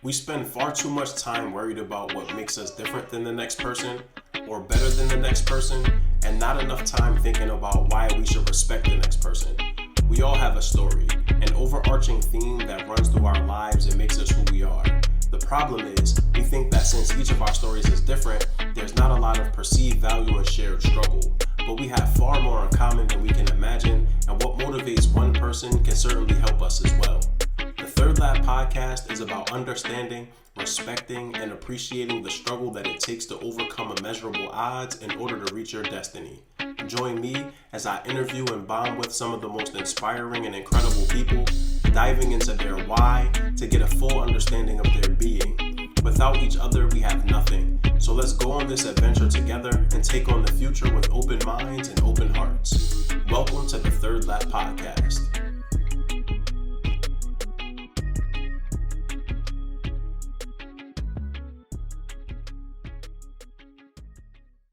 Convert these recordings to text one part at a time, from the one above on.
We spend far too much time worried about what makes us different than the next person or better than the next person, and not enough time thinking about why we should respect the next person. We all have a story, an overarching theme that runs through our lives and makes us who we are. The problem is, we think that since each of our stories is different, there's not a lot of perceived value and shared struggle. But we have far more in common than we can imagine, and what motivates one person can certainly help us as well. The Third Lab podcast is about understanding, respecting, and appreciating the struggle that it takes to overcome immeasurable odds in order to reach your destiny. Join me as I interview and bond with some of the most inspiring and incredible people, diving into their why to get a full understanding of their being. Without each other, we have nothing. So let's go on this adventure together and take on the future with open minds and open hearts. Welcome to the Third Lap Podcast.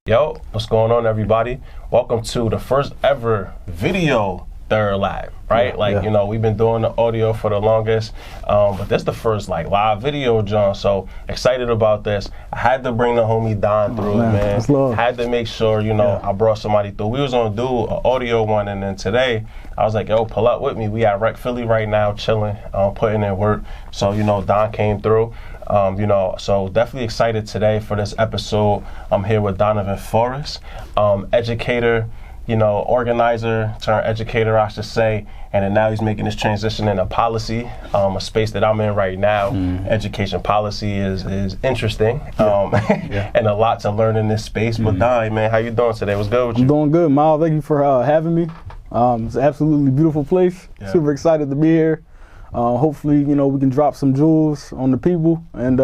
Yo, what's going on, everybody? Welcome to the first ever video Third Lab, right? You know, we've been doing the audio for the longest, but this is the first live video, John. So excited about this. I had to bring the homie Don through, man. Had to make sure, I brought somebody through. We was gonna do an audio one, and then today I was like, yo, pull up with me. We at Rec Philly right now, chilling, putting in work. So, Don came through. So definitely excited today for this episode. I'm here with Donovan Forrest, educator, organizer turned educator, I should say. And then now he's making this transition into policy, a space that I'm in right now. Education policy is interesting, and a lot to learn in this space. But Don, man, how you doing today? What's good with you? I'm doing good, Miles. Thank you for having me. It's an absolutely beautiful place. Yeah. Super excited to be here. Hopefully, we can drop some jewels on the people, and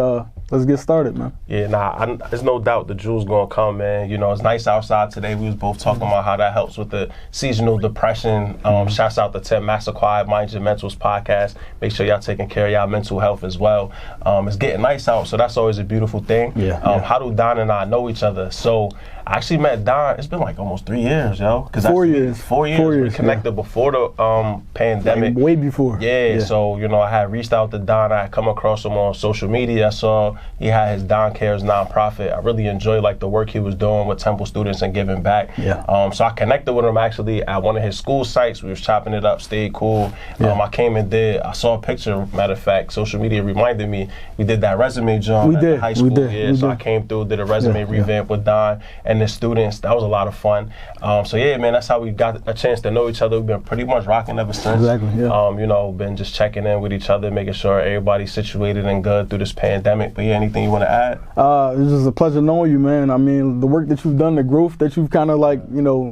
let's get started, man. Yeah, there's no doubt the jewels gonna come, man. It's nice outside today. We was both talking about how that helps with the seasonal depression. Shouts out to Tim Massaquoi, Mind Your Mentals podcast. Make sure y'all taking care of y'all mental health as well. It's getting nice out, so that's always a beautiful thing. How do Don and I know each other? So I actually met Don, it's been like almost 3 years, yo. 4 years. 4 years. We connected before the pandemic. Way before. So, I had reached out to Don. I had come across him on social media. I saw he had his Don Cares nonprofit. I really enjoyed the work he was doing with Temple students and giving back. So I connected with him actually at one of his school sites. We was chopping it up, stayed cool. I came and I saw a picture, matter of fact, social media reminded me, we did that resume jump at high school. So I came through, did a resume revamp with Don and the students. That was a lot of fun. Man, that's how we got a chance to know each other. We've been pretty much rocking ever since. Been just checking in with each other, making sure everybody's situated and good through this pandemic. But anything you want to add? It's just a pleasure knowing you, man. I mean, the work that you've done, the growth that you've kind of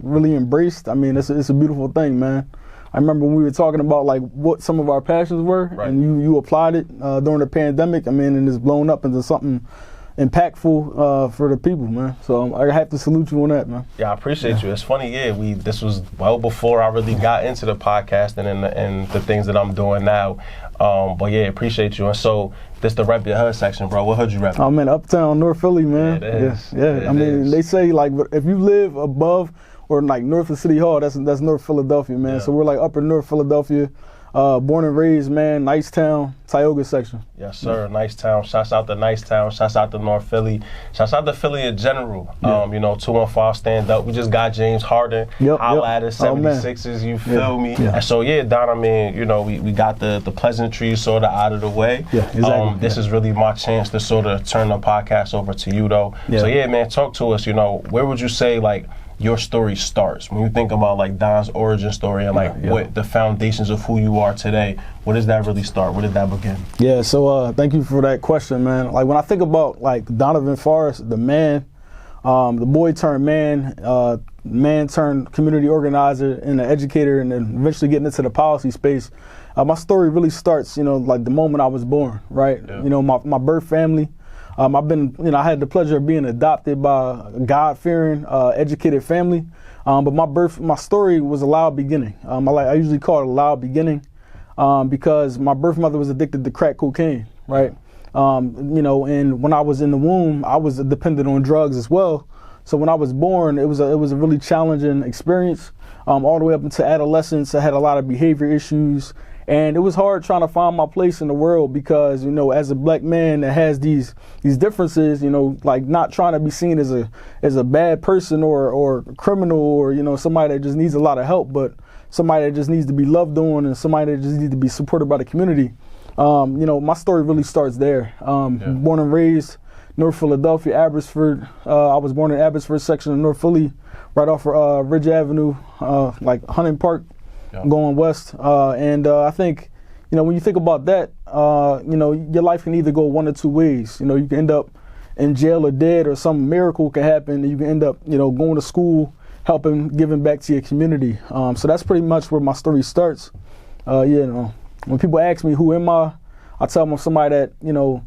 really embraced. I mean, it's a beautiful thing, man. I remember when we were talking about what some of our passions were, and you applied it during the pandemic. I mean, and it's blown up into something impactful for the people, man. So I have to salute you on that, man. Yeah, I appreciate you. It's funny, this was well before I really got into the podcasting and the things that I'm doing now. Appreciate you. And so this the Rep Your Hood section, bro. What hood you rep? I'm in Uptown, North Philly, man. I mean, they say if you live above or north of City Hall, that's North Philadelphia, man. So we're upper North Philadelphia. Born and raised, man, nice town, Tioga section. Yes, sir, nice town. Shouts out to nice town. Shouts out to North Philly. Shouts out to Philly in general. 215 stand up. We just got James Harden. Holla at us, 76ers, you feel me? And so, Don, I mean, we got the pleasantries sort of out of the way. This is really my chance to sort of turn the podcast over to you, though. So, man, talk to us, where would you say, your story starts when you think about Don's origin story and what the foundations of who you are today? Where does that really start? Where did that begin? Yeah, so thank you for that question, man. When I think about Donovan Forrest, the man, the boy turned man, man turned community organizer and an educator, and then eventually getting into the policy space. My story really starts, the moment I was born, right? My birth family. I had the pleasure of being adopted by a God-fearing, educated family. But my story was a loud beginning. I usually call it a loud beginning because my birth mother was addicted to crack cocaine, right? And when I was in the womb, I was dependent on drugs as well. So when I was born, it was a really challenging experience. All the way up into adolescence, I had a lot of behavior issues, and it was hard trying to find my place in the world because, you know, as a black man that has these differences, you know, like not trying to be seen as a bad person or criminal or, you know, somebody that just needs a lot of help, but somebody that just needs to be loved on and somebody that just needs to be supported by the community. You know, my story really starts there. Born and raised North Philadelphia, Abbotsford. I was born in Abbotsford section of North Philly, right off of Ridge Avenue, like Hunting Park, going west. And I think, you know, when you think about that, you know, your life can either go one or two ways. You know, you can end up in jail or dead, or some miracle can happen, and you can end up, you know, going to school, helping, giving back to your community. So that's pretty much where my story starts. You know, when people ask me who am I tell them I'm somebody that, you know,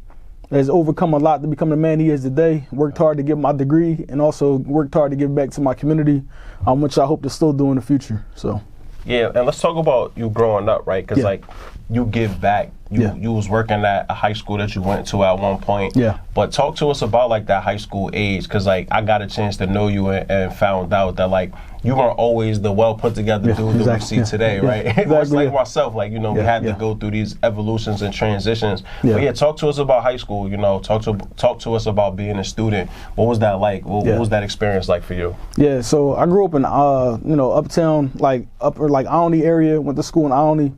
has overcome a lot to become the man he is today, worked hard to get my degree, and also worked hard to give back to my community, which I hope to still do in the future. So. Yeah, and let's talk about you growing up, right? Because like you give back. You was working at a high school that you went to at one point. Yeah. But talk to us about like that high school age, because like I got a chance to know you and found out that like you weren't always the well put together dude that we see today, right? Exactly, much like myself, like, you know, we had to go through these evolutions and transitions. But yeah, talk to us about high school. You know, talk to us about being a student. What was that like? What was that experience like for you? Yeah, so I grew up in you know, uptown, like upper like Alney area. Went to school in Alney.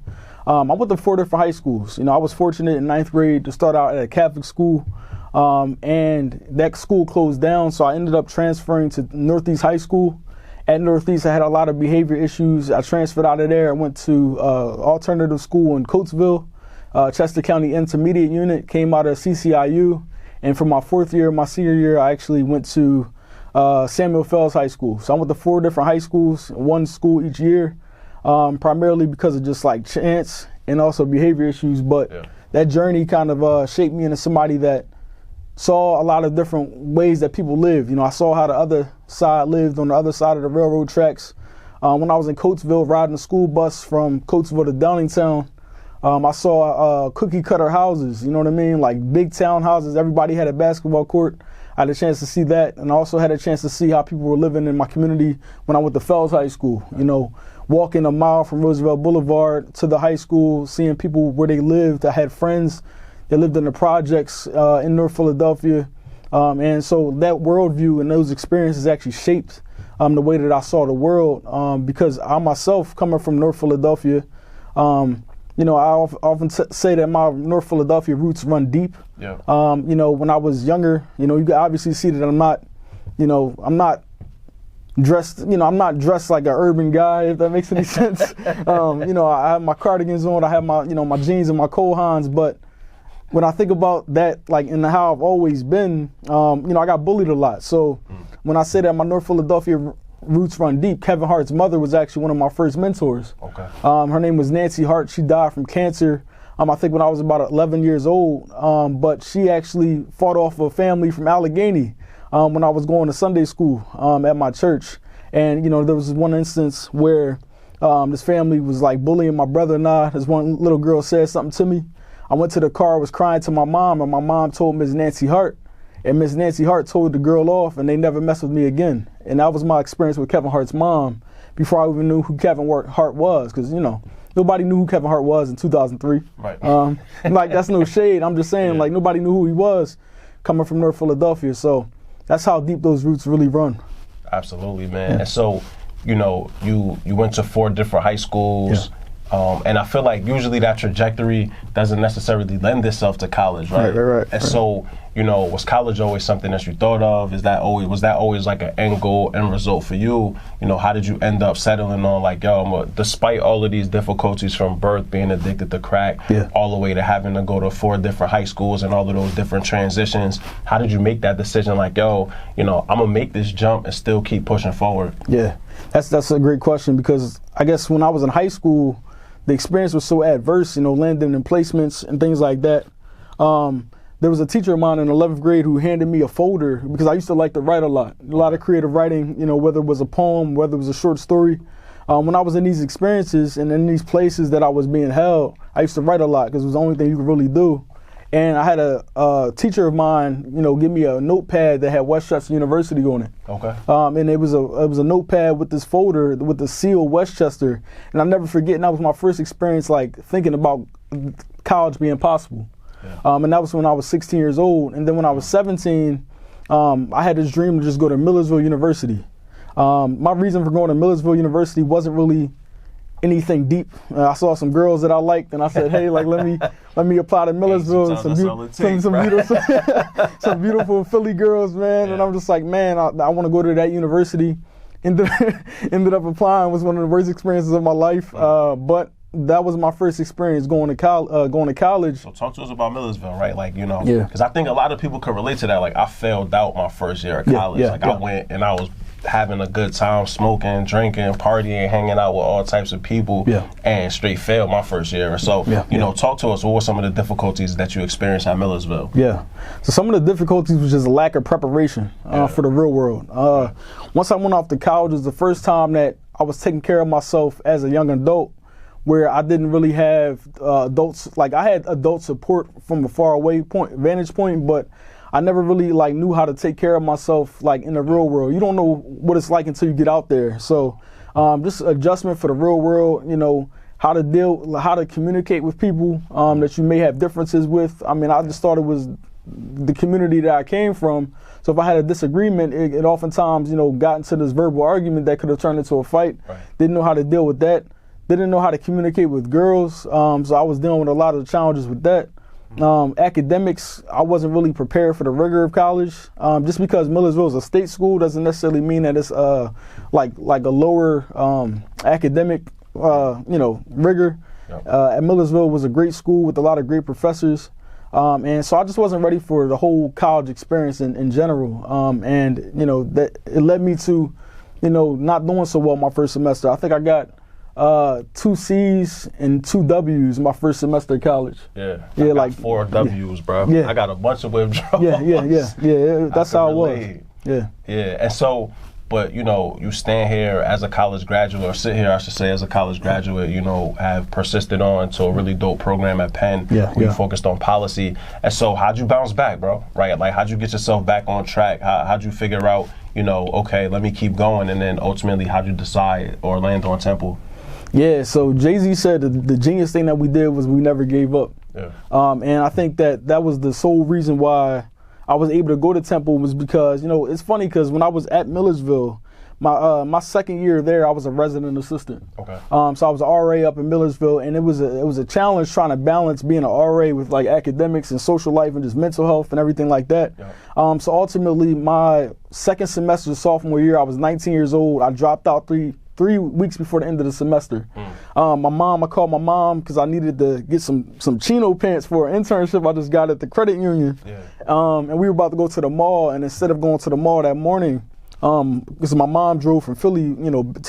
I went to 4 different high schools. You know, I was fortunate in 9th grade to start out at a Catholic school, and that school closed down, so I ended up transferring to Northeast High School. At Northeast, I had a lot of behavior issues. I transferred out of there. I went to alternative school in Coatesville, Chester County Intermediate Unit, came out of CCIU, and for my 4th year, my senior year, I actually went to Samuel Fells High School. So I went to 4 different high schools, one school each year. Primarily because of just like chance and also behavior issues, but that journey kind of shaped me into somebody that saw a lot of different ways that people live. You know, I saw how the other side lived on the other side of the railroad tracks. When I was in Coatesville riding the school bus from Coatesville to Downingtown, I saw cookie cutter houses, you know what I mean? Like big townhouses, everybody had a basketball court. I had a chance to see that, and I also had a chance to see how people were living in my community when I went to Fells High School. You know, walking a mile from Roosevelt Boulevard to the high school, seeing people where they lived. I had friends that lived in the projects in North Philadelphia. And so that worldview and those experiences actually shaped the way that I saw the world, because I myself, coming from North Philadelphia, you know, I often say that my North Philadelphia roots run deep. Yeah. You know, when I was younger, you know, you can obviously see that I'm not dressed, you know, I'm not dressed like an urban guy, if that makes any sense. You know, I have my cardigans on, I have my, you know, my jeans and my Cole Haans, but when I think about that, like, and how I've always been, you know, I got bullied a lot. So when I say that my North Philadelphia roots run deep, Kevin Hart's mother was actually one of my first mentors. Okay. Her name was Nancy Hart. She died from cancer, I think when I was about 11 years old, but she actually fought off a family from Allegheny when I was going to Sunday school at my church. And, you know, there was one instance where this family was like bullying my brother and I. This one little girl said something to me. I went to the car, was crying to my mom, and my mom told Ms. Nancy Hart. And Ms. Nancy Hart told the girl off, and they never messed with me again. And that was my experience with Kevin Hart's mom before I even knew who Kevin Hart was. Because, you know, nobody knew who Kevin Hart was in 2003. Right. Like, that's no shade. I'm just saying, like, nobody knew who he was coming from North Philadelphia. So that's how deep those roots really run. Absolutely, man. Yeah. And so, you know, you went to 4 different high schools. Yeah. And I feel like usually that trajectory doesn't necessarily lend itself to college, right? Right. And so, you know, was college always something that you thought of? Was that always like an end goal, end result for you? You know, how did you end up settling on like, yo, despite all of these difficulties from birth, being addicted to crack, all the way to having to go to 4 different high schools and all of those different transitions, how did you make that decision like, yo, you know, I'm gonna make this jump and still keep pushing forward? Yeah, that's a great question, because I guess when I was in high school, the experience was so adverse, you know, landing in placements and things like that. There was a teacher of mine in 11th grade who handed me a folder, because I used to like to write a lot of creative writing, you know, whether it was a poem, whether it was a short story. When I was in these experiences and in these places that I was being held, I used to write a lot because it was the only thing you could really do. And I had a teacher of mine, give me a notepad that had Westchester University on it. Okay. And it was a notepad with this folder with the seal Westchester. And I'll never forget, and that was my first experience, like, thinking about college being possible. Yeah. And that was when I was 16 years old. And then when I was 17, I had this dream to just go to Millersville University. My reason for going to Millersville University wasn't really anything deep. I saw some girls that I liked, and I said, "Hey, like let me apply to Millersville." Some beautiful Philly girls, man. Yeah. And I'm just like, man, I want to go to that university. Ended up applying. Was one of the worst experiences of my life. But that was my first experience going to college. So talk to us about Millersville, right? Like, because I think a lot of people could relate to that. Like, I failed out my first year of college. I went and I was having a good time, smoking, drinking, partying, hanging out with all types of people, and straight failed my first year. So, talk to us. What were some of the difficulties that you experienced at Millersville? Yeah. So some of the difficulties was just a lack of preparation for the real world. Once I went off to college, it was the first time that I was taking care of myself as a young adult, where I didn't really have adults. Like, I had adult support from a far away vantage point, but I never really knew how to take care of myself in the real world. You don't know what it's like until you get out there. So just adjustment for the real world, how to communicate with people that you may have differences with. I mean, I just thought it was the community that I came from. So if I had a disagreement, it oftentimes, got into this verbal argument that could have turned into a fight. Right. Didn't know how to deal with that. Didn't know how to communicate with girls. So I was dealing with a lot of the challenges with that. Academics, I wasn't really prepared for the rigor of college. Just because Millersville is a state school doesn't necessarily mean that it's like a lower academic rigor. Yep. At Millersville was a great school with a lot of great professors. And so I just wasn't ready for the whole college experience in general. And that it led me to, not doing so well my first semester. I think I got 2 C's and 2 W's my first semester of college. Yeah, I got 4 W's, bro. Yeah. I got a bunch of withdrawals. Yeah. That's how it was. Yeah. And so, but you stand here as a college graduate, or sit here, I should say, as a college graduate. Have persisted on to a really dope program at Penn. Where you focused on policy. And so, how'd you bounce back, bro? Right? Like, how'd you get yourself back on track? How'd you figure out, okay, let me keep going, and then ultimately, how'd you decide or land on Temple? Yeah, so Jay-Z said the genius thing that we did was we never gave up. Yeah. And I think that was the sole reason why I was able to go to Temple, was because, it's funny because when I was at Millersville, my second year there, I was a resident assistant. Okay. So I was an RA up in Millersville, and it was a challenge trying to balance being an RA with academics and social life and just mental health and everything like that. Yeah. So ultimately, my second semester, sophomore year, I was 19 years old. I dropped out 3 weeks before the end of the semester. I called my mom because I needed to get some chino pants for an internship I just got at the credit union. Yeah. And we were about to go to the mall, and instead of going to the mall that morning, because my mom drove from Philly,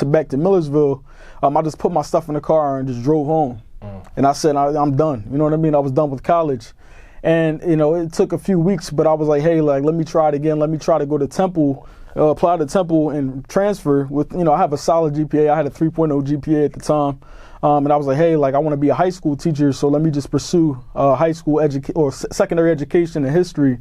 back to Millersville, I just put my stuff in the car and just drove home. And I said, I'm done. You know what I mean? I was done with college. And, it took a few weeks, but I was like, hey, let me try it again. Let me try to go to Temple. Apply to Temple and transfer with, I have a solid GPA. I had a 3.0 GPA at the time. And I was like, hey, I want to be a high school teacher, so let me just pursue high school secondary education and history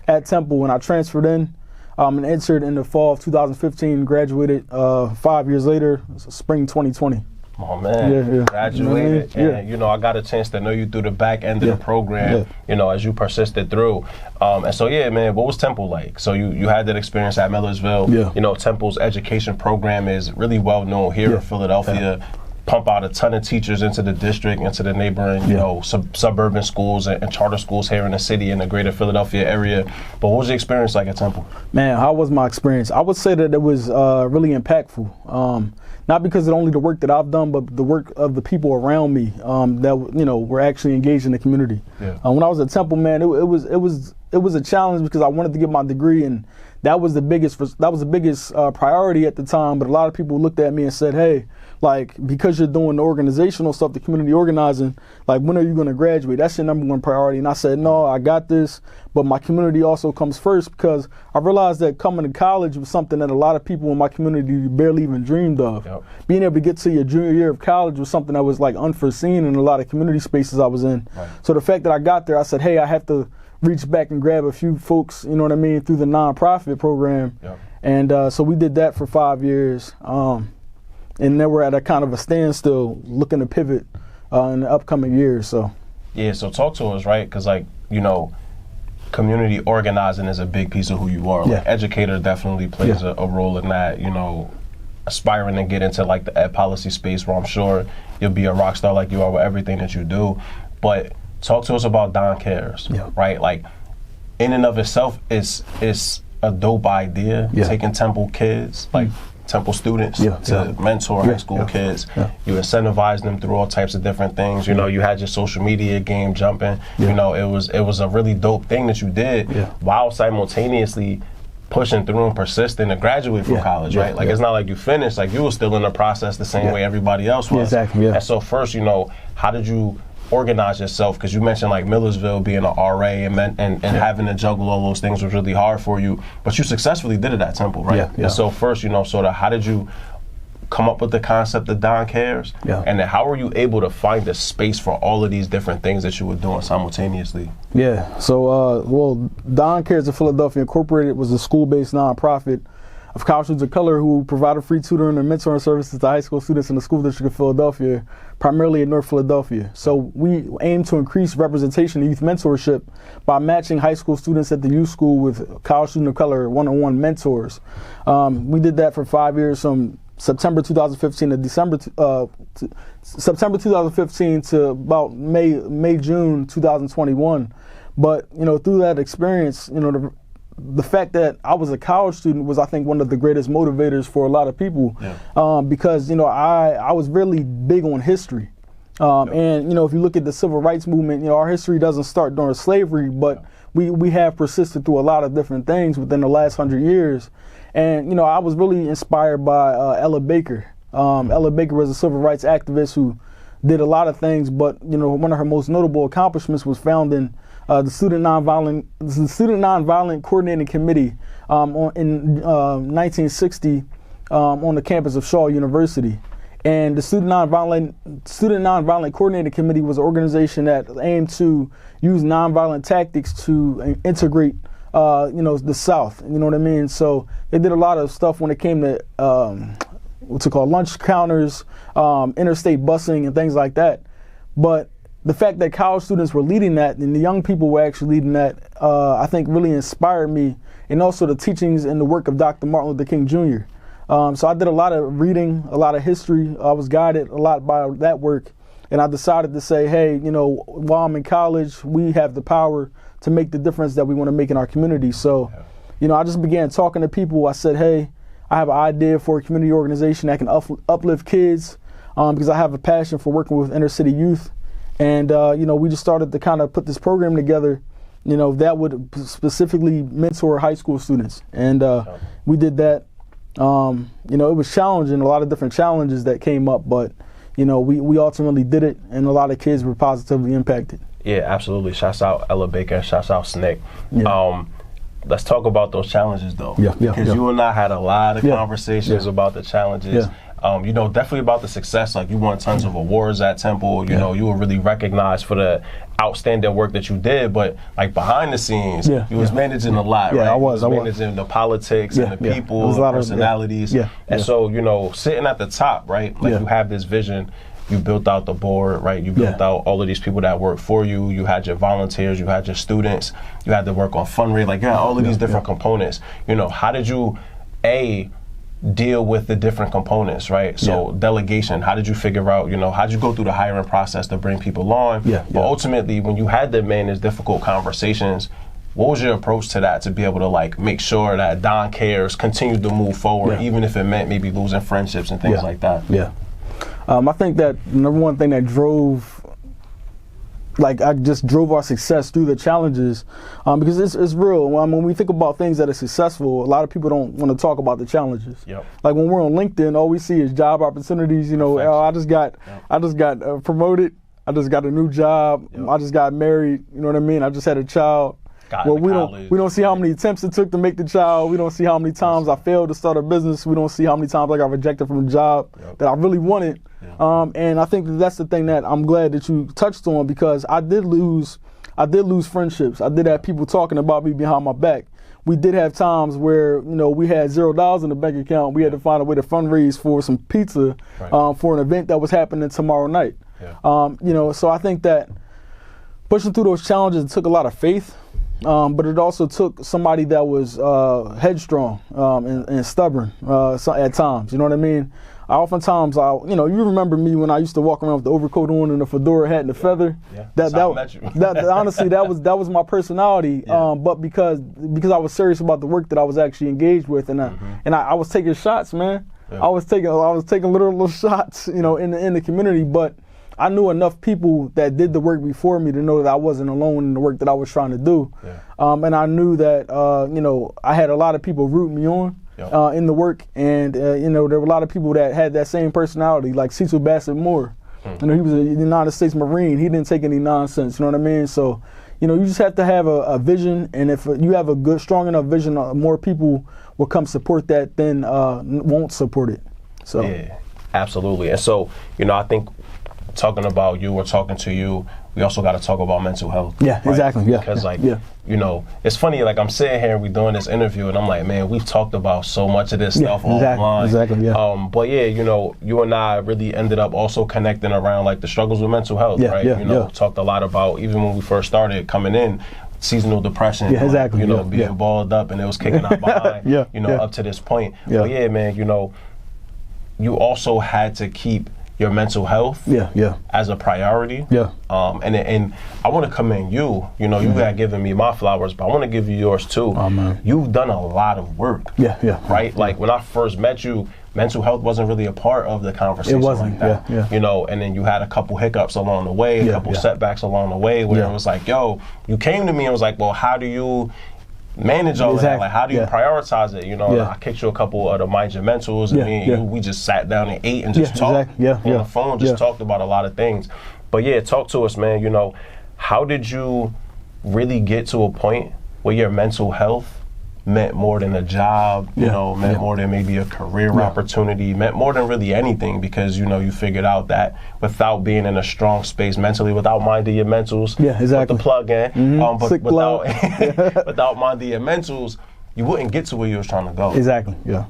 at Temple. And I transferred in and entered in the fall of 2015, graduated 5 years later, spring 2020. Oh man, graduated, and I got a chance to know you through the back end of the program, as you persisted through. And so, man, what was Temple like? So you had that experience at Millersville. Yeah. Temple's education program is really well known here in Philadelphia. Pump out a ton of teachers into the district, into the neighboring, suburban schools and charter schools here in the city in the greater Philadelphia area. But what was the experience like at Temple? Man, how was my experience? I would say that it was really impactful. Not because of only the work that I've done, but the work of the people around me that were actually engaged in the community. Yeah. When I was at Temple, man, it was a challenge because I wanted to get my degree, and that was the biggest priority at the time. But a lot of people looked at me and said, hey, because you're doing the organizational stuff, the community organizing, when are you going to graduate? That's your number one priority. And I said, no, I got this. but my community also comes first, because I realized that coming to college was something that a lot of people in my community barely even dreamed of. Yep. Being able to get to your junior year of college was something that was like unforeseen in a lot of community spaces I was in. Right. So the fact that I got there, I said, hey, I have to reach back and grab a few folks, you know what I mean, through the nonprofit program. Yep. And so we did that for 5 years. And then we're at a kind of a standstill looking to pivot in the upcoming years. So. Yeah, so talk to us, right? Because, like, you know, community organizing is a big piece of who you are. Like, educator definitely plays a role in that, you know, aspiring to get into, like, the ed policy space, where I'm sure you'll be a rock star like you are with everything that you do. But talk to us about Don Cares, right? Like, in and of itself, it's a dope idea, taking Temple kids, like, Temple students to mentor high school kids. You incentivize them through all types of different things. You know, you had your social media game jumping. You know, it was a really dope thing that you did while simultaneously pushing through and persisting to graduate from college, right? Like, it's not like you finished, like you were still in the process the same way everybody else was. Exactly. And so first, you know, how did you organize yourself? Because you mentioned like Millersville being an RA and having to juggle all those things was really hard for you, but you successfully did it at Temple, right? And so first, you know, sort of how did you come up with the concept of Don Cares? And then how were you able to find a space for all of these different things that you were doing simultaneously? So well, Don Cares of Philadelphia Incorporated was a school-based nonprofit of college students of color who provided free tutoring and mentoring services to high school students in the school district of Philadelphia, primarily in North Philadelphia. So we aim to increase representation of youth mentorship by matching high school students at the youth school with college student of color one-on-one mentors. We did that for 5 years, from September 2015 to September 2015 to about June 2021. But, you know, through that experience, you know, the fact that I was a college student was, I think, one of the greatest motivators for a lot of people, because, you know, I was really big on history. And, you know, if you look at the civil rights movement, you know, our history doesn't start during slavery, but we have persisted through a lot of different things within the last 100 years. And, you know, I was really inspired by Ella Baker. Ella Baker was a civil rights activist who did a lot of things, but, you know, one of her most notable accomplishments was founding the Student Nonviolent Coordinating Committee in 1960 on the campus of Shaw University. And the Student Nonviolent Coordinating Committee was an organization that aimed to use nonviolent tactics to integrate, you know, the South. You know what I mean? So they did a lot of stuff when it came to what's it called, lunch counters, interstate busing, and things like that. But the fact that college students were leading that and the young people were actually leading that, I think really inspired me, and also the teachings and the work of Dr. Martin Luther King Jr. So I did a lot of reading, a lot of history. I was guided a lot by that work, and I decided to say, hey, you know, while I'm in college, we have the power to make the difference that we want to make in our community. So, you know, I just began talking to people. I said, hey, I have an idea for a community organization that can uplift kids, because I have a passion for working with inner city youth. And, you know, we just started to kind of put this program together, you know, that would specifically mentor high school students. And we did that. You know, it was challenging, a lot of different challenges that came up, but, you know, we ultimately did it, and a lot of kids were positively impacted. Yeah, absolutely. Shouts out Ella Baker, shouts out Snick. Let's talk about those challenges, though. Because you and I had a lot of conversations about the challenges. You know, definitely about the success. Like, you won tons of awards at Temple. You know, you were really recognized for the outstanding work that you did. But, like, behind the scenes, you was managing a lot, right? I was managing the politics and the people, the personalities. And so, you know, sitting at the top, right? Like, you have this vision. You built out the board, right? You built out all of these people that work for you. You had your volunteers. You had your students. You had to work on fundraising. Like, you had all of these different components. You know, how did you, deal with the different components, right? So delegation, how did you figure out, you know, how did you go through the hiring process to bring people on? But ultimately, when you had to manage difficult conversations, what was your approach to that, to be able to, like, make sure that Don Cares continued to move forward, even if it meant maybe losing friendships and things like that? I think that the number one thing that drove, like, I just drove our success through the challenges, because it's real. When we think about things that are successful, a lot of people don't want to talk about the challenges. Like, when we're on LinkedIn, all we see is job opportunities. You know, I just got promoted. I just got a new job. I just got married. You know what I mean? I just had a child. well, we don't see how many attempts it took to make the child. We don't see how many times I failed to start a business. We don't see how many times I got rejected from a job that I really wanted. And I think that's the thing that I'm glad that you touched on, because I did lose friendships. I did have people talking about me behind my back. We did have times where, we had $0 in the bank account. We had to find a way to fundraise for some pizza for an event that was happening tomorrow night. So I think that pushing through those challenges, it took a lot of faith, but it also took somebody that was headstrong and stubborn at times. You know what I mean? Oftentimes, you remember me when I used to walk around with the overcoat on and the fedora hat and the feather. That honestly, that was my personality. But because I was serious about the work that I was actually engaged with, and I was taking shots, man. I was taking little shots, in the community. But I knew enough people that did the work before me to know that I wasn't alone in the work that I was trying to do. And I knew that I had a lot of people rooting me on. In the work, and there were a lot of people that had that same personality, like Cecil Bassett Moore. He was a United States Marine. He didn't take any nonsense. You know what I mean? So, you just have to have a vision, and if you have a strong enough vision, more people will come support that than won't support it. So, yeah, absolutely. And so, I think talking about you or talking to you, we also got to talk about mental health. Yeah, right? Exactly. Yeah. Because it's funny, like I'm sitting here, we doing this interview, and I'm like, man, we've talked about so much of this stuff offline. Exactly. Yeah. But yeah, you and I really ended up also connecting around like the struggles with mental health, right? Talked a lot about, even when we first started coming in, seasonal depression, being balled up, and it was kicking out behind, up to this point. But yeah, man, you also had to keep your mental health as a priority. And I want to commend you. You had given me my flowers, but I want to give you yours too. Oh, man. You've done a lot of work. Right? Like when I first met you, mental health wasn't really a part of the conversation. It wasn't, like that. And then you had a couple hiccups along the way, a couple setbacks along the way where it was like, yo, you came to me and was like, well, how do you manage all of that? Like, how do you prioritize it? I kicked you a couple of the Mind Your Mentals, and we just sat down and ate and just talked on the phone, just talked about a lot of things. But yeah, talk to us, man. How did you really get to a point where your mental health meant more than a job, meant more than maybe a career opportunity, meant more than really anything, because, you figured out that without being in a strong space mentally, without minding your mentals, put the plug in, but without minding your mentals, you wouldn't get to where you was trying to go. Exactly, yeah.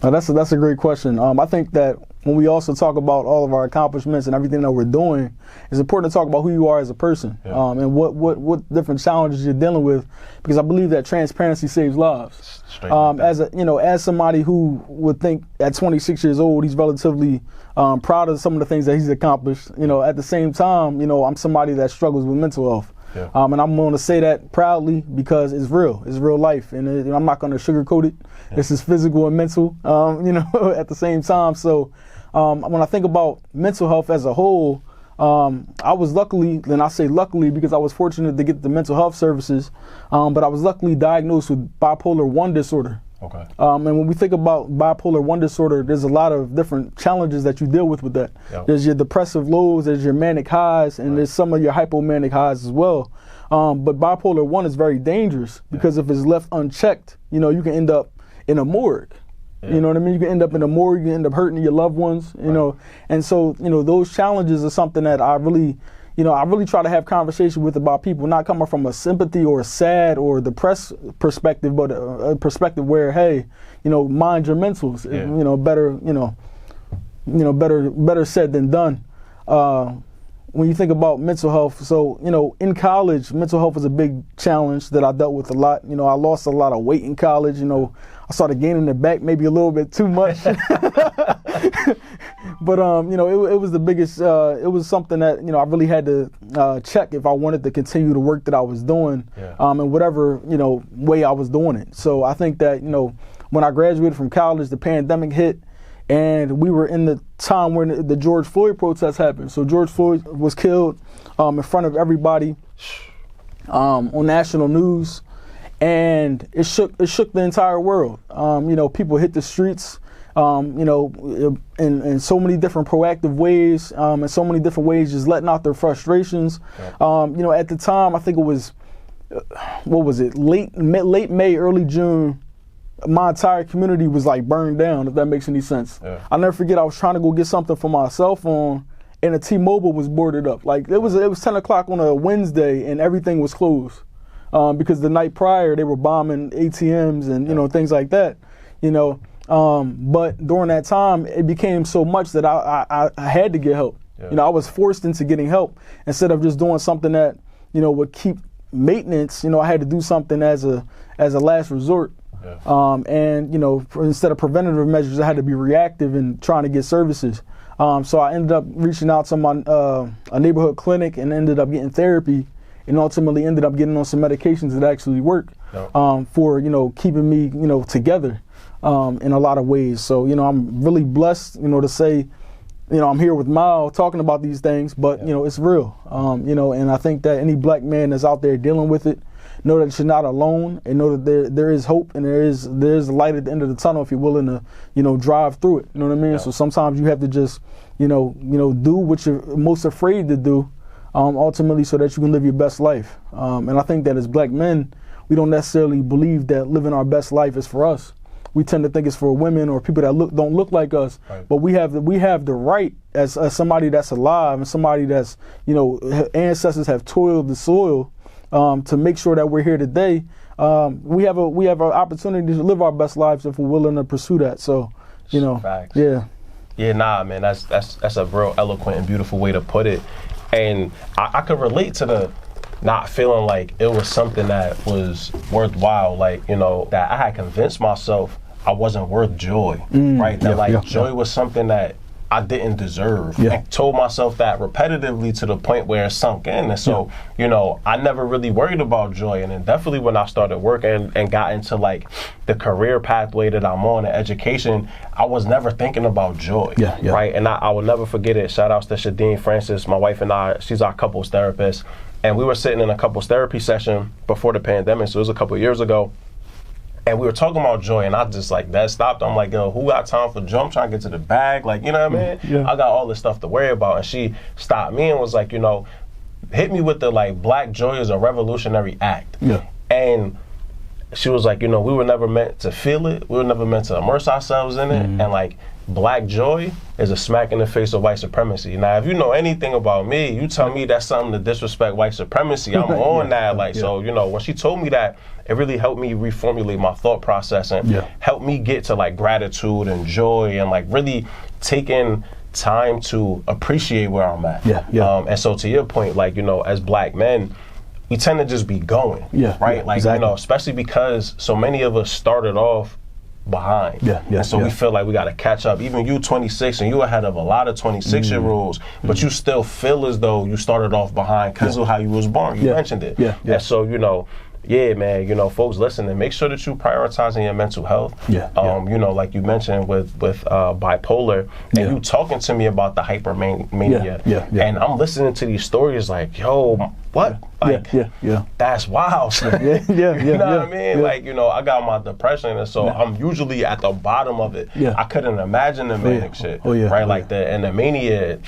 Now, that's a great question. I think that when we also talk about all of our accomplishments and everything that we're doing, it's important to talk about who you are as a person, and what different challenges you're dealing with, because I believe that transparency saves lives. As somebody who would think at 26 years old he's relatively proud of some of the things that he's accomplished, at the same time, I'm somebody that struggles with mental health. And I'm going to say that proudly because it's real life, and I'm not going to sugarcoat it. This is physical and mental, at the same time. So when I think about mental health as a whole, I was luckily, and I say luckily because I was fortunate to get the mental health services, but I was luckily diagnosed with bipolar 1 disorder. Okay. And when we think about bipolar 1 disorder, there's a lot of different challenges that you deal with that. There's your depressive lows, there's your manic highs, and there's some of your hypomanic highs as well. But bipolar 1 is very dangerous because if it's left unchecked, you can end up in a morgue. You know what I mean? You can end up in a morgue, you can end up hurting your loved ones, And so, those challenges are something that I really try to have conversation with about people, not coming from a sympathy or a sad or depressed perspective, but a perspective where, hey, mind your mentals, better said than done. When you think about mental health, so, in college, mental health was a big challenge that I dealt with a lot. I lost a lot of weight in college, I started gaining it back maybe a little bit too much. But, it was the biggest, it was something that, I really had to check if I wanted to continue the work that I was doing, in whatever, way I was doing it. So I think that, when I graduated from college, the pandemic hit, and we were in the time when the George Floyd protests happened. So George Floyd was killed in front of everybody on national news. And it shook the entire world. People hit the streets, in so many different proactive ways, in so many different ways, just letting out their frustrations. At the time, I think it was what was it, late May, early June, my entire community was like burned down, if that makes any sense. Yeah. I'll never forget, I was trying to go get something for my cell phone, and the T-Mobile was boarded up. Like it was 10 o'clock on a Wednesday, and everything was closed because the night prior they were bombing ATMs and things like that. But during that time, it became so much that I had to get help. Yeah. I was forced into getting help instead of just doing something that would keep maintenance. I had to do something as a last resort. Yeah. Instead of preventative measures, I had to be reactive in trying to get services. So I ended up reaching out to my a neighborhood clinic and ended up getting therapy, and ultimately ended up getting on some medications that actually work for keeping me together in a lot of ways. So I'm really blessed to say I'm here with Mal talking about these things, but it's real. And I think that any black man that's out there dealing with it, know that you're not alone, and know that there is hope and there is light at the end of the tunnel if you're willing to drive through it. You know what I mean? Yeah. So sometimes you have to just do what you're most afraid to do, ultimately, so that you can live your best life. And I think that as black men, we don't necessarily believe that living our best life is for us. We tend to think it's for women or people that don't look like us. Right. But we have the right as somebody that's alive and somebody that's ancestors have toiled the soil. To make sure that we're here today, we have an opportunity to live our best lives if we're willing to pursue that. So, Facts. Yeah, nah, man, that's a real eloquent and beautiful way to put it, and I could relate to the not feeling like it was something that was worthwhile, like that I had convinced myself I wasn't worth joy, right? That joy was something that I didn't deserve. Yeah. I told myself that repetitively to the point where it sunk in. And so, I never really worried about joy. And then definitely when I started working and got into like the career pathway that I'm on in education, I was never thinking about joy. Yeah. Right. And I will never forget it. Shout outs to Shadeen Francis, my wife and I, she's our couples therapist. And we were sitting in a couples therapy session before the pandemic. So it was a couple of years ago. And we were talking about joy, and I just that stopped. I'm like, yo, who got time for joy? I'm trying to get to the bag. Like, you know what I mean? Yeah. I got all this stuff to worry about. And she stopped me and was like, hit me with the black joy is a revolutionary act. Yeah. And she was like, we were never meant to feel it. We were never meant to immerse ourselves in it. And black joy is a smack in the face of white supremacy. Now, if you know anything about me, you tell me that's something to disrespect white supremacy. I'm on that. So, when she told me that, it really helped me reformulate my thought process and helped me get to gratitude and joy and really taking time to appreciate where I'm at. And so to your point, as black men, we tend to just be going, right? Exactly. Especially because so many of us started off behind. And so we feel like we got to catch up. Even you 26 and you ahead of a lot of 26-year-olds, but you still feel as though you started off behind because of how you was born. You mentioned it. And so, yeah, man, folks listening, make sure that you prioritizing your mental health. Like you mentioned with bipolar, and you talking to me about the hypermania. And I'm listening to these stories like, yo, what? That's wild. You know what I mean? I got my depression, and so I'm usually at the bottom of it. I couldn't imagine the manic shit, right? The mania.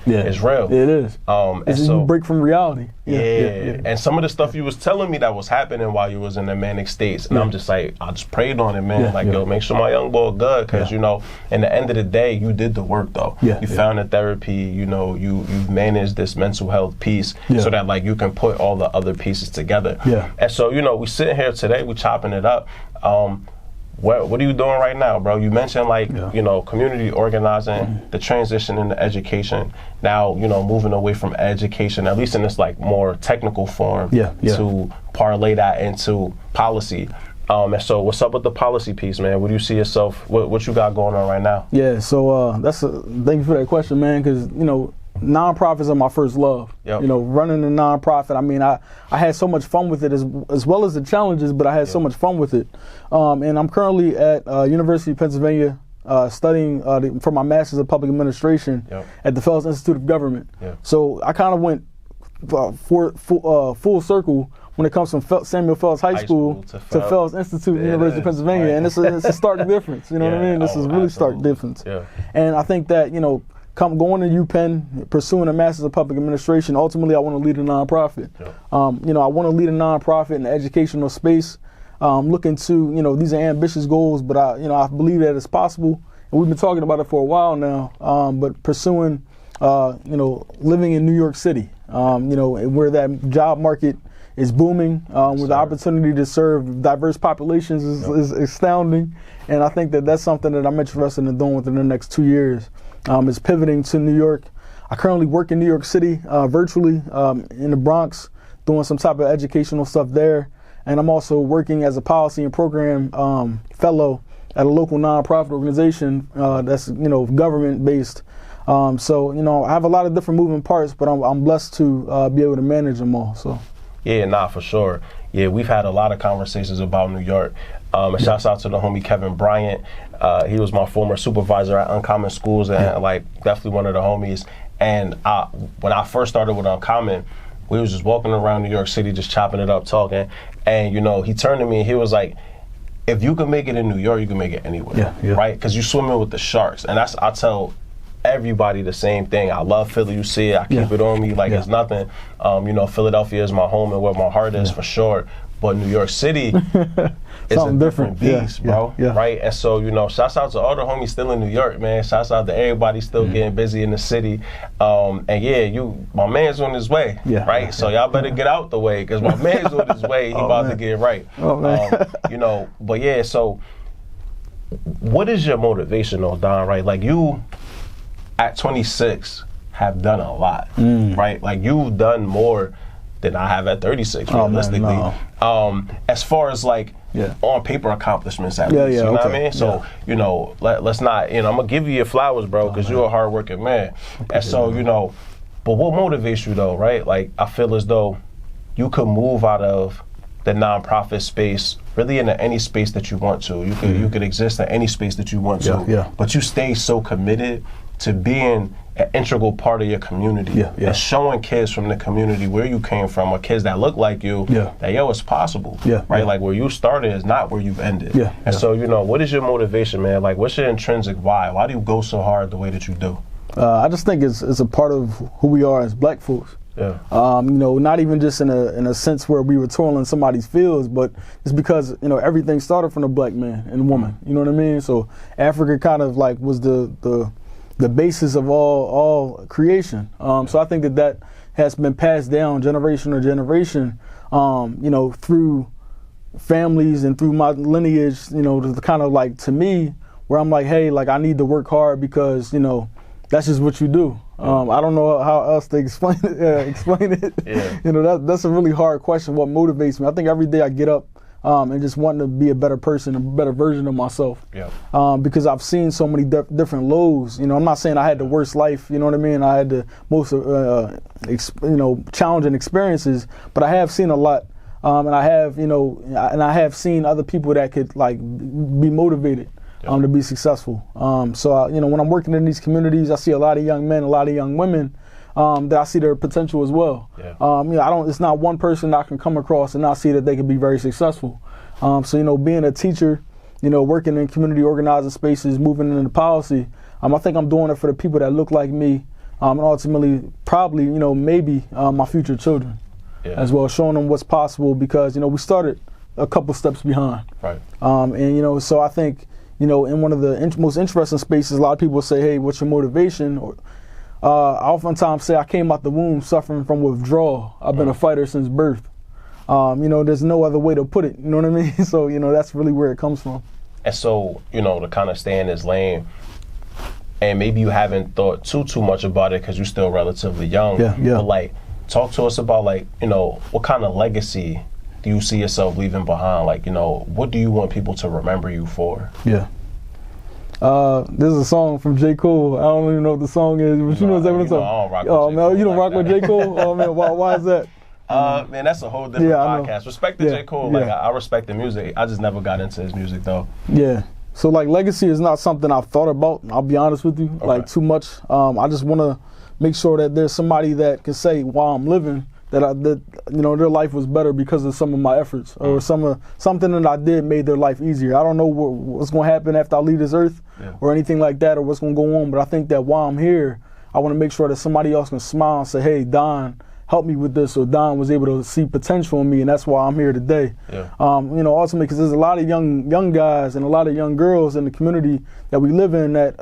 It's real. It is. It's so, you break from reality. And some of the stuff you was telling me that was happening while you was in the manic states, and I'm just I just prayed on it, man. Yo, make sure my young boy good, because in the end of the day, you did the work though. You found the therapy. You managed this mental health piece so that you can put all the other pieces together. And so we sitting here today, we chopping it up. What are you doing right now, bro? You mentioned community organizing, the transition into education. Now, moving away from education, at least in this more technical form, to parlay that into policy. And so what's up with the policy piece, man? What do you see yourself, what you got going on right now? Yeah, so thank you for that question, man, because, nonprofits are my first love. Running a nonprofit. I mean, I had so much fun with it as well as the challenges, but I had so much fun with it. And I'm currently at University of Pennsylvania studying for my Master's of Public Administration at the Fells Institute of Government. So I kind of went full circle when it comes from Samuel Fells High School to Fells Institute, University of Pennsylvania. And it's a stark difference. You know what I mean? This is really stark difference. And I think that, going to UPenn, pursuing a master's of public administration. Ultimately, I want to lead a nonprofit. Yeah. I want to lead a nonprofit in the educational space. Looking to, these are ambitious goals, but I believe that it's possible. And we've been talking about it for a while now. But pursuing, living in New York City, where that job market is booming, where the opportunity to serve diverse populations is astounding. And I think that that's something that I'm interested in doing within the next 2 years. Is pivoting to New York. I currently work in New York City virtually in the Bronx, doing some type of educational stuff there. And I'm also working as a policy and program fellow at a local nonprofit organization that's government based. So I have a lot of different moving parts, but I'm blessed to be able to manage them all. So. Yeah, nah, for sure. Yeah, we've had a lot of conversations about New York. And shouts out to the homie Kevin Bryant. He was my former supervisor at Uncommon Schools, and definitely one of the homies. And when I first started with Uncommon, we was just walking around New York City, just chopping it up, talking. And he turned to me and he was like, "If you can make it in New York, you can make it anywhere, right? Because you swimming with the sharks." And I tell everybody the same thing. I love Philly. You see it. I keep it on me like it's nothing. Philadelphia is my home and where my heart is for sure. But New York City is a different beast, bro. Right? And so, shouts out to all the homies still in New York, man. Shouts out to everybody still getting busy in the city. My man's on his way, right? So y'all better get out the way, because my man's on his way. He about to get right. Oh, man. But yeah, so what is your motivation though, Don, right? Like you, at 26, have done a lot, right? Like you've done more than I have at 36, realistically. As far as on paper accomplishments, at least, you know what I mean? So, let's not, I'm gonna give you your flowers, bro, because you're a hardworking man. And so, but what motivates you though, right? Like, I feel as though you could move out of the nonprofit space really into any space that you want to. You could exist in any space that you want to, but you stay so committed to being an integral part of your community and showing kids from the community where you came from, or kids that look like you, that it's possible, right? Like where you started is not where you've ended. So, what is your motivation, man? Like, what's your intrinsic why? Why do you go so hard the way that you do? I just think it's a part of who we are as black folks. Not even just in a sense where we were toiling in somebody's fields, but it's because everything started from a black man and woman. You know what I mean? So Africa kind of was the basis of all creation. So I think that has been passed down generation to generation, through families and through my lineage, to kind of to me, where I'm like, hey, I need to work hard because, that's just what you do. I don't know how else to explain it. That's a really hard question. What motivates me? I think every day I get up and just wanting to be a better person, a better version of myself. Because I've seen so many different lows. I'm not saying I had the worst life, you know what I mean? I had the most, challenging experiences, but I have seen a lot. And I have, and I have seen other people that could be motivated to be successful. So, when I'm working in these communities, I see a lot of young men, a lot of young women that I see their potential as well. It's not one person I can come across and not see that they can be very successful. So, being a teacher, working in community organizing spaces, moving into policy, I think I'm doing it for the people that look like me, and ultimately, probably, maybe my future children as well, showing them what's possible because, we started a couple steps behind. Right. So I think, in one of the most interesting spaces, a lot of people say, hey, what's your motivation? I oftentimes say I came out the womb suffering from withdrawal. I've been a fighter since birth. There's no other way to put it. You know what I mean? So, that's really where it comes from. And so, to kind of stay in this lane, and maybe you haven't thought too much about it because you're still relatively young. But talk to us about what kind of legacy do you see yourself leaving behind? What do you want people to remember you for? There's a song from J. Cole. I don't even know what the song is, but you know exactly what I'm talking about. Oh, man, you don't rock with J. Cole? Oh, man, why is that? Man, that's a whole different podcast. Respect to J. Cole. I respect the music. I just never got into his music, though. So, legacy is not something I've thought about, I'll be honest with you, too much. I just want to make sure that there's somebody that can say, while I'm living, that their life was better because of some of my efforts or something that I did made their life easier. I don't know what's going to happen after I leave this earth or anything like that or what's going to go on, but I think that while I'm here, I want to make sure that somebody else can smile and say, hey, Don, help me with this, or Don was able to see potential in me, and that's why I'm here today. Yeah. Ultimately, because there's a lot of young guys and a lot of young girls in the community that we live in that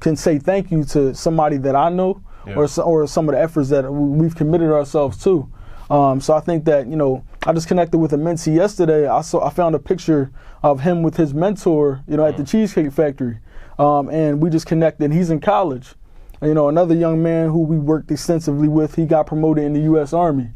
can say thank you to somebody that I know, or some of the efforts that we've committed ourselves to. So I think that, I just connected with a mentee yesterday. I found a picture of him with his mentor, at the Cheesecake Factory, and we just connected. He's in college. Another young man who we worked extensively with, he got promoted in the U.S. Army.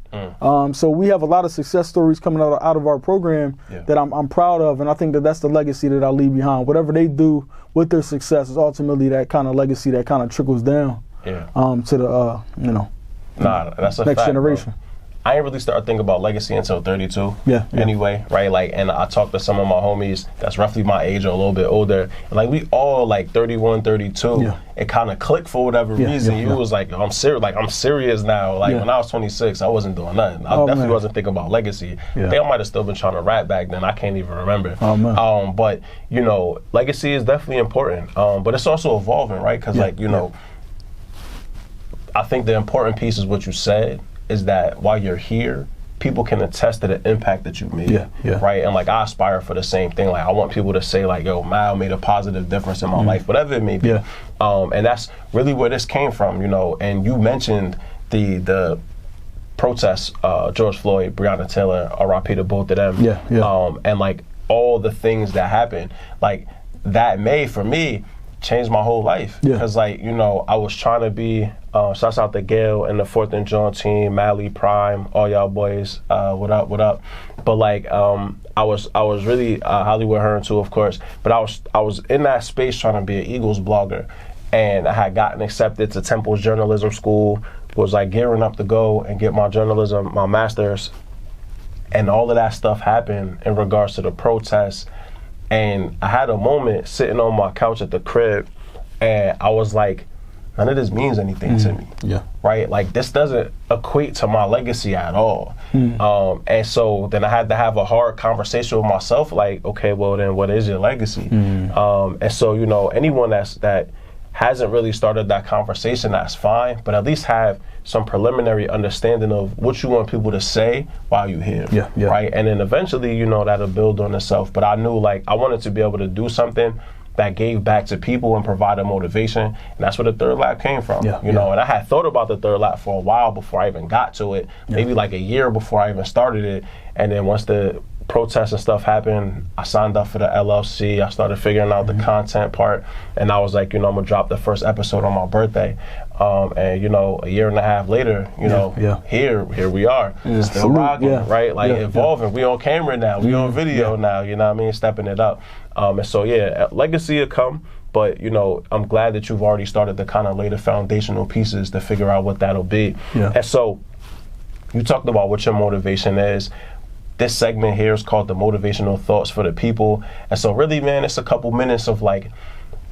So we have a lot of success stories coming out of our program that I'm proud of, and I think that that's the legacy that I leave behind. Whatever they do with their success is ultimately that kind of legacy that kind of trickles down to the that's a next fact, generation. Bro. I didn't really start thinking about legacy until 32. Anyway, right? Like, and I talked to some of my homies that's roughly my age or a little bit older. And like, we all like 31, 32. It kind of clicked for whatever reason. You was like, I'm serious. Like, I'm serious now. Like, when I was 26, I wasn't doing nothing. I definitely wasn't thinking about legacy. I think I might have still been trying to rap back then. I can't even remember. But legacy is definitely important. But it's also evolving, right? Because I think the important piece is what you said. Is that while you're here, people can attest to the impact that you made, right? And like, I aspire for the same thing. Like, I want people to say like, yo, Mal made a positive difference in my life, whatever it may be. And that's really where this came from, And you mentioned the protests, George Floyd, Breonna Taylor, R.I.P. to both of them. And like all the things that happened, like that made for me changed my whole life. Because I was trying to be, shouts out to Gail and the 4th and John team, Mally, Prime, all y'all boys, what up. But like, I was really, Hollywood Hearn too, of course, but I was in that space trying to be an Eagles blogger, and I had gotten accepted to Temple's journalism school, was like gearing up to go and get my journalism, my master's, and all of that stuff happened in regards to the protests. And I had a moment sitting on my couch at the crib, and I was like, none of this means anything to me, right? Like, this doesn't equate to my legacy at all. And so then I had to have a hard conversation with myself, like, okay, well then what is your legacy? And so, anyone that hasn't really started that conversation, that's fine, but at least have some preliminary understanding of what you want people to say while you're here, right? And then eventually, that'll build on itself. But I knew, like, I wanted to be able to do something that gave back to people and provided motivation, and that's where the Third Lap came from, And I had thought about the Third Lap for a while before I even got to it, maybe like a year before I even started it. And then once the protests and stuff happened, I signed up for the LLC. I started figuring out the content part, and I was like, I'm gonna drop the first episode on my birthday. And a year and a half later, here we are, still rocking, right? Like evolving. We on camera now, we on video now. Stepping it up. And so legacy will come. But, I'm glad that you've already started to kind of lay the foundational pieces to figure out what that'll be. And so you talked about what your motivation is. This segment here is called the Motivational Thoughts for the People. And so really, man, it's a couple minutes of like,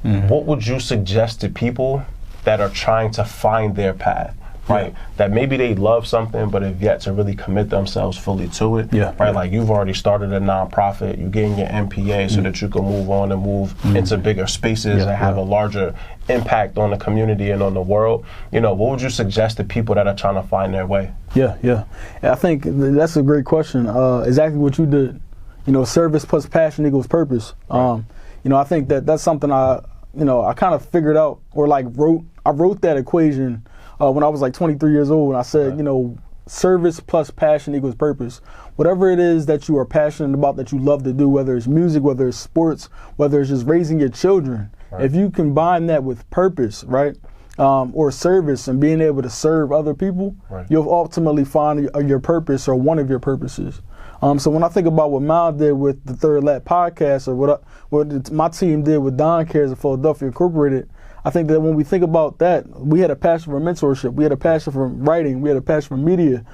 what would you suggest to people that are trying to find their path, right? That maybe they love something, but have yet to really commit themselves fully to it, right? Like, you've already started a nonprofit, you're getting your MPA so that you can move on and move into bigger spaces and have a larger impact on the community and on the world. What would you suggest to people that are trying to find their way? I think that's a great question. Exactly what you did. Service plus passion equals purpose. I think that's something I kind of figured out, or like I wrote that equation when I was like 23 years old, and I said, service plus passion equals purpose. Whatever it is that you are passionate about, that you love to do, whether it's music, whether it's sports, whether it's just raising your children, if you combine that with purpose, right, or service and being able to serve other people, you'll ultimately find your purpose or one of your purposes. So when I think about what Mal did with the Third Lap podcast, or what my team did with Don Cares of Philadelphia Incorporated, I think that when we think about that, we had a passion for mentorship, we had a passion for writing, we had a passion for media,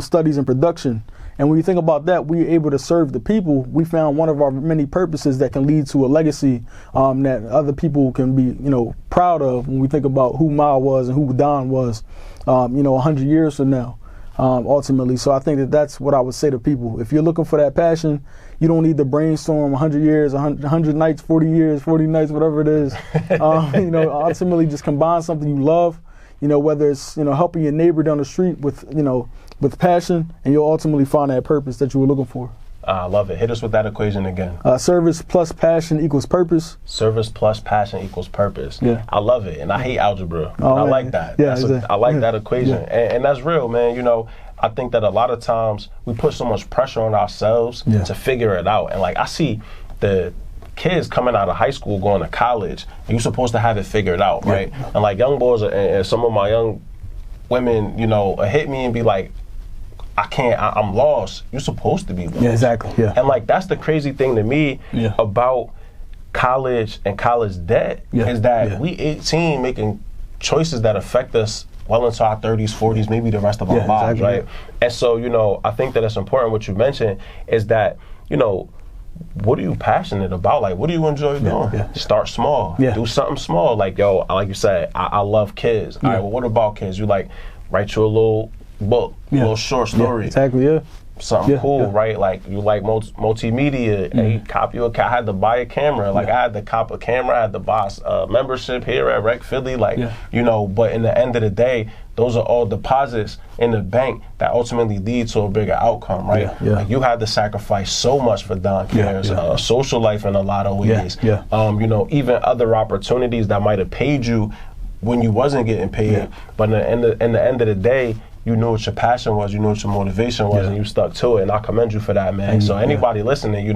studies and production. And when you think about that, we were able to serve the people. We found one of our many purposes that can lead to a legacy that other people can be, proud of when we think about who Mal was and who Don was, 100 years from now. Ultimately. So I think that that's what I would say to people. If you're looking for that passion, you don't need to brainstorm 100 years, 100 nights, 40 years, 40 nights, whatever it is. Ultimately just combine something you love, whether it's, helping your neighbor down the street with passion, and you'll ultimately find that purpose that you were looking for. I love it. Hit us with that equation again. Service plus passion equals purpose. Service plus passion equals purpose. Yeah. I love it. And I hate algebra. I like that. Yeah, I like that equation. And that's real, man. I think that a lot of times we put so much pressure on ourselves to figure it out. And like, I see the kids coming out of high school going to college, and you're supposed to have it figured out, right? And like young boys and some of my young women, hit me and be like, I'm lost. You're supposed to be lost. Yeah, exactly. Yeah. And like, that's the crazy thing to me about college and college debt is that we 18 making choices that affect us well into our 30s, 40s, maybe the rest of our lives, right? And so, I think that it's important what you mentioned is that, what are you passionate about? Like, what do you enjoy doing? Start small. Do something small. Like, like you said, I love kids. All right, well, what about kids? You like, write you a little book, a little short story. Exactly, Something cool, right? Like, you like multimedia, I had to buy a camera. Like, I had to cop a camera, I had to buy a membership here at Rec Philly. Like, but in the end of the day, those are all deposits in the bank that ultimately lead to a bigger outcome, right? Like, you had to sacrifice so much for Don Cares, social life in a lot of ways. Even other opportunities that might have paid you when you wasn't getting paid. But in the end of the day, you knew what your passion was, you knew what your motivation was, and you stuck to it. And I commend you for that, man. So anybody listening,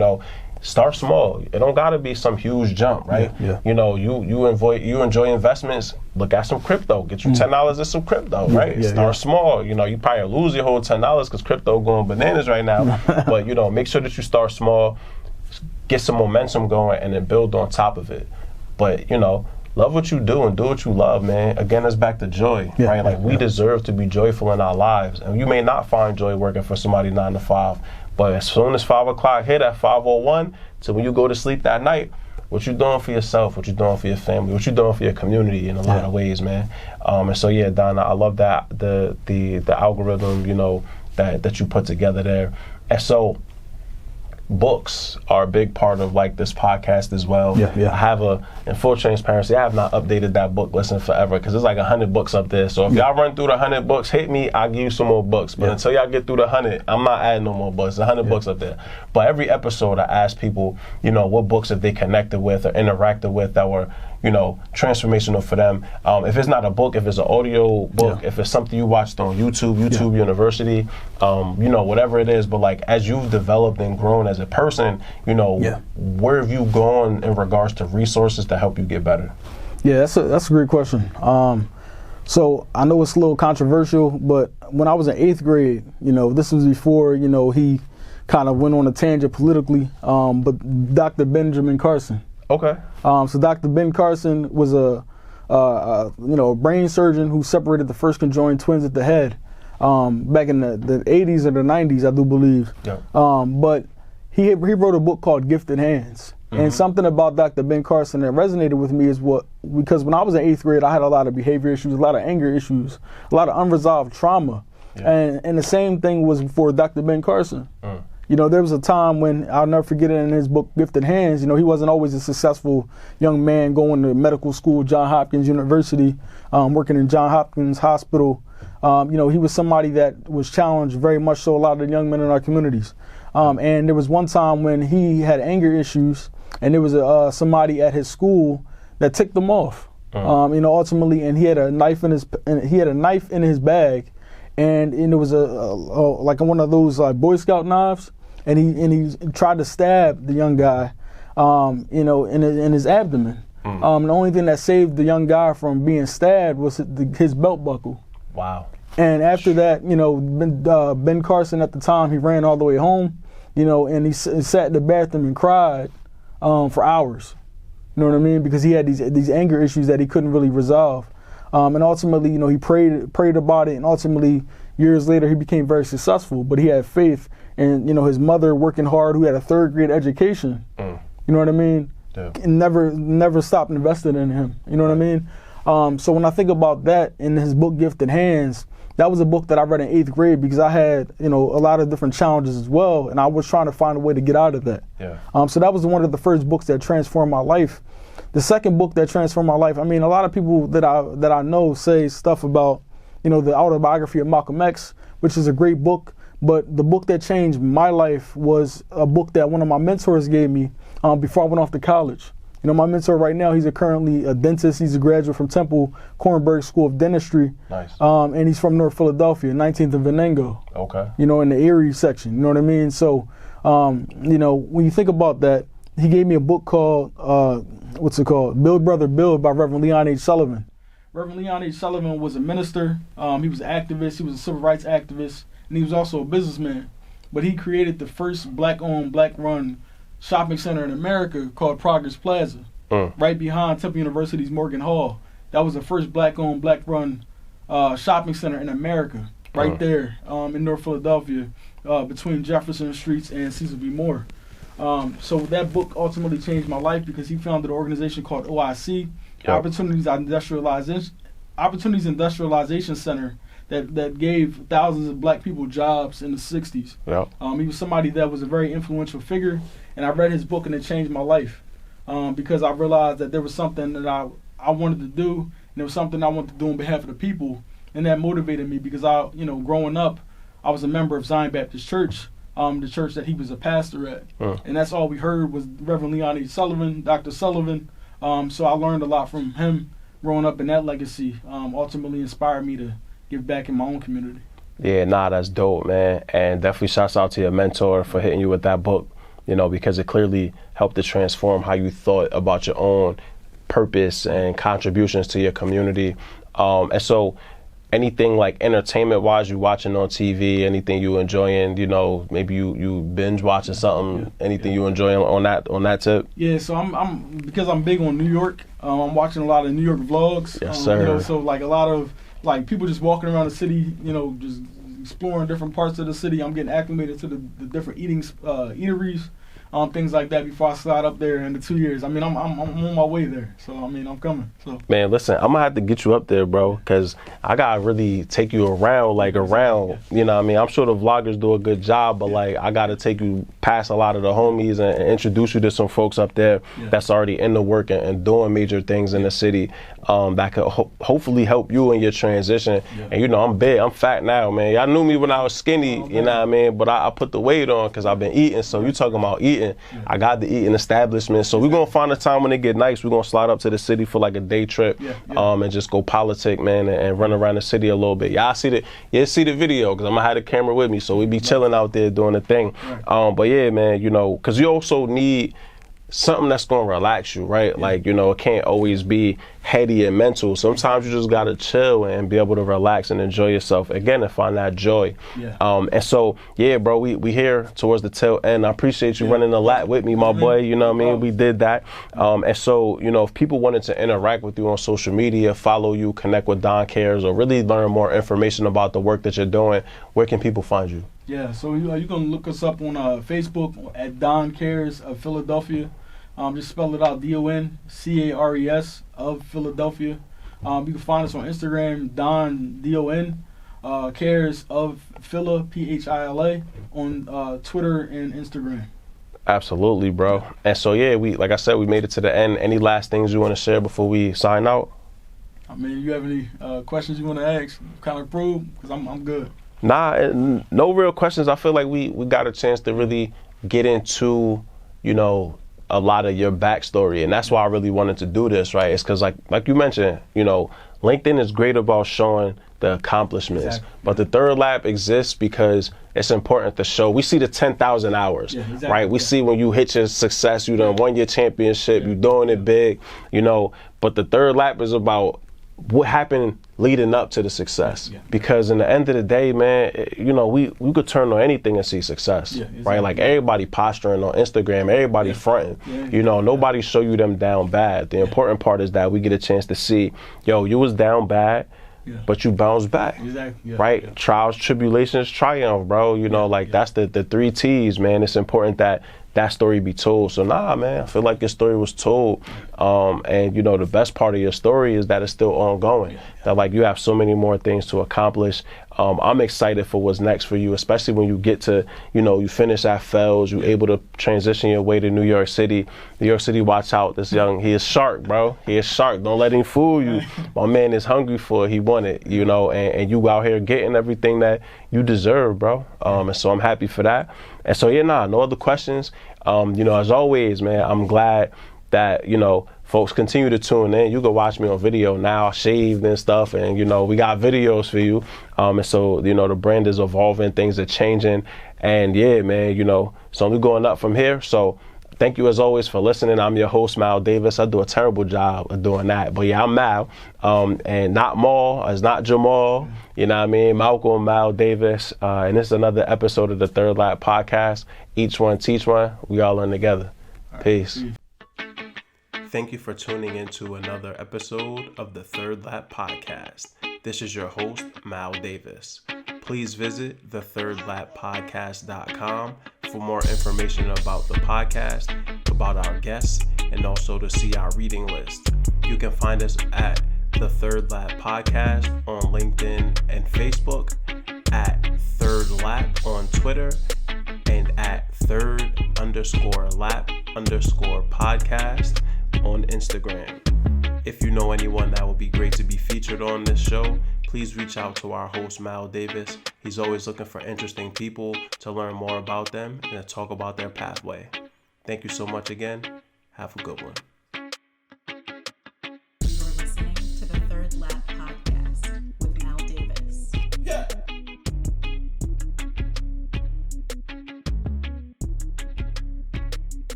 start small. It don't gotta be some huge jump, right? You enjoy investments. Look at some crypto. Get you $10 in some crypto, right? Start small. You probably lose your whole $10 because crypto going bananas right now. But make sure that you start small, get some momentum going, and then build on top of it. But love what you do and do what you love, man. Again, it's back to joy, right? Like, we deserve to be joyful in our lives. And you may not find joy working for somebody 9 to 5, but as soon as 5 o'clock hit at 5:01 to when you go to sleep that night, what you doing for yourself, what you doing for your family, what you doing for your community in a lot of ways, man. And so, Donna, I love that, the algorithm, that you put together there. And so, books are a big part of like this podcast as well. I have in full transparency, I have not updated that book list in forever because there's like 100 books up there. So if y'all run through the 100 books, hit me, I'll give you some more books. But until y'all get through the 100, I'm not adding no more books. 100 books up there. But every episode I ask people, what books that they connected with or interacted with that were, transformational for them. If it's not a book, if it's an audio book, if it's something you watched on YouTube University, whatever it is. But like, as you've developed and grown as a person, where have you gone in regards to resources to help you get better? Yeah, that's a great question. So I know it's a little controversial, but when I was in 8th grade, this was before, he kind of went on a tangent politically, but Dr. Benjamin Carson. Okay. So Dr. Ben Carson was a brain surgeon who separated the first conjoined twins at the head back in the 80s or the 90s, I do believe. But he wrote a book called Gifted Hands. And something about Dr. Ben Carson that resonated with me is because when I was in 8th grade, I had a lot of behavior issues, a lot of anger issues, a lot of unresolved trauma. And the same thing was for Dr. Ben Carson. There was a time when, I'll never forget it, in his book, Gifted Hands, he wasn't always a successful young man going to medical school, Johns Hopkins University, working in Johns Hopkins Hospital. He was somebody that was challenged very much so, a lot of the young men in our communities. And there was one time when he had anger issues, and there was somebody at his school that ticked him off. Ultimately, and he had a knife in his bag. And it was like one of those Boy Scout knives, and he tried to stab the young guy, in his abdomen. The only thing that saved the young guy from being stabbed was his belt buckle. Wow. And after that, Ben Carson at the time, he ran all the way home, and he sat in the bathroom and cried for hours. You know what I mean? Because he had these anger issues that he couldn't really resolve. And ultimately, he prayed about it, and ultimately, years later, he became very successful. But he had faith in, his mother working hard, who had a 3rd grade education. You know what I mean? And never stopped investing in him. You know what I mean? So when I think about that in his book, Gifted Hands, that was a book that I read in 8th grade because I had, a lot of different challenges as well, and I was trying to find a way to get out of that. So that was one of the first books that transformed my life. The second book that transformed my life, I mean, a lot of people that I know say stuff about, you know, the autobiography of Malcolm X, which is a great book. But the book that changed my life was a book that one of my mentors gave me before I went off to college. You know, my mentor right now, he's currently a dentist. He's a graduate from Temple Kornberg School of Dentistry. Nice. And he's from North Philadelphia, 19th and Venango. Okay. You know, in the Erie section. You know what I mean? So, you know, when you think about that, he gave me a book called, what's it called? Build, Brother, Build by Reverend Leon H. Sullivan. Reverend Leon H. Sullivan was a minister. He was an activist. He was a civil rights activist. And he was also a businessman. But he created the first black-owned, black-run shopping center in America called Progress Plaza, right behind Temple University's Morgan Hall. That was the first black-owned, black-run shopping center in America, right there in North Philadelphia, between Jefferson Streets and Cecil B. Moore. So that book ultimately changed my life because he founded an organization called OIC, Opportunities Industrialization Center, that gave thousands of black people jobs in the 60s. Yep. He was somebody that was a very influential figure, and I read his book and it changed my life because I realized that there was something that I wanted to do, and there was something I wanted to do on behalf of the people, and that motivated me because growing up, I was a member of Zion Baptist Church, the church that he was a pastor at, and that's all we heard was Reverend Leon H. Sullivan, Dr. Sullivan. So I learned a lot from him growing up, and that legacy ultimately inspired me to give back in my own community. Yeah, that's dope, man. And definitely shouts out to your mentor for hitting you with that book, you know, because it clearly helped to transform how you thought about your own purpose and contributions to your community. And so anything like entertainment-wise you watching on TV, anything you enjoying, you know, maybe you binge watching something, anything you enjoying on that tip? Yeah, so I'm because I'm big on New York, I'm watching a lot of New York vlogs. Yes, sir. You know, so like a lot of like people just walking around the city, you know, just exploring different parts of the city. I'm getting acclimated to the different eateries, things like that before I slide up there in the 2 years. I mean, I'm on my way there. So, I mean, I'm coming. So, man, listen, I'm going to have to get you up there, bro, because I got to really take you around, you know what I mean? I'm sure the vloggers do a good job, but, like, I got to take you past a lot of the homies and introduce you to some folks up there that's already in the work and doing major things in the city that could hopefully help you in your transition. And, you know, I'm big. I'm fat now, man. Y'all knew me when I was skinny, you know what I mean? But I put the weight on because I've been eating. So you talking about eating. I got the eating establishment. So we're going to find a time when it get nice. We're going to slide up to the city for like a day trip and just go politic, man, and run around the city a little bit. Y'all see the video because I'm going to have the camera with me. So we be chilling out there doing the thing. But yeah, man, you know, because you also need something that's going to relax you, right? Like, you know, it can't always be heady and mental. Sometimes you just got to chill and be able to relax and enjoy yourself again and find that joy. And so, yeah, bro, we here towards the tail end. I appreciate you running a lot with me, my boy. You know what I mean? We did that. And so, you know, if people wanted to interact with you on social media, follow you, connect with Don Cares, or really learn more information about the work that you're doing, where can people find you? Yeah, so you can look us up on Facebook at Don Cares of Philadelphia. Just spell it out, DONCARES of Philadelphia. You can find us on Instagram, Don DON Cares of Phila PHILA on Twitter and Instagram. Absolutely, bro. And so yeah, like I said, we made it to the end. Any last things you want to share before we sign out? I mean, you have any questions you want to ask? Kind of probe, because I'm good. Nah, no real questions. I feel like we got a chance to really get into, you know, a lot of your backstory, and that's why I really wanted to do this, right? It's because like you mentioned, you know, LinkedIn is great about showing the accomplishments, but the third lap exists because it's important to show. We see the 10,000 hours, right? We see when you hit your success, you done won your championship, you doing it big, you know, but the third lap is about what happened leading up to the success. Because in the end of the day, man, you know, we could turn on anything and see success, right? Like everybody posturing on Instagram, everybody fronting, you know, nobody show you them down bad. The important part is that we get a chance to see, yo, you was down bad, but you bounced back, right? Trials, tribulations, triumph, bro. You know, like that's the 3 T's, man. It's important that story be told. So nah, man, I feel like your story was told. And you know, the best part of your story is that it's still ongoing. That like you have so many more things to accomplish. I'm excited for what's next for you, especially when you get to, you finish at Fells, you're able to transition your way to New York City. New York City, watch out. He is sharp, bro. He is sharp. Don't let him fool you. My man is hungry for it. He want it, and you out here getting everything that you deserve, bro. And so I'm happy for that. And so, no other questions. As always, man, I'm glad that, folks continue to tune in. You can watch me on video now, shaved and stuff, and, we got videos for you. And so, the brand is evolving, things are changing. And yeah, man, it's only going up from here. So thank you as always for listening. I'm your host, Mal Davis. I do a terrible job of doing that. But yeah, I'm Mal. And not Mal, it's not Jamal. You know what I mean? Malcolm, Mal Davis. And this is another episode of the Third Lap Podcast. Each one teach one. We all learn together. Peace. Thank you for tuning into another episode of the Third Lap Podcast. This is your host, Mal Davis. Please visit thethirdlappodcast.com for more information about the podcast, about our guests, and also to see our reading list. You can find us at The Third Lap Podcast on LinkedIn and Facebook, at Third Lap on Twitter, and at third_lap_podcast on Instagram. If you know anyone that would be great to be featured on this show, please reach out to our host, Mal Davis. He's always looking for interesting people to learn more about them and to talk about their pathway. Thank you so much again. Have a good one.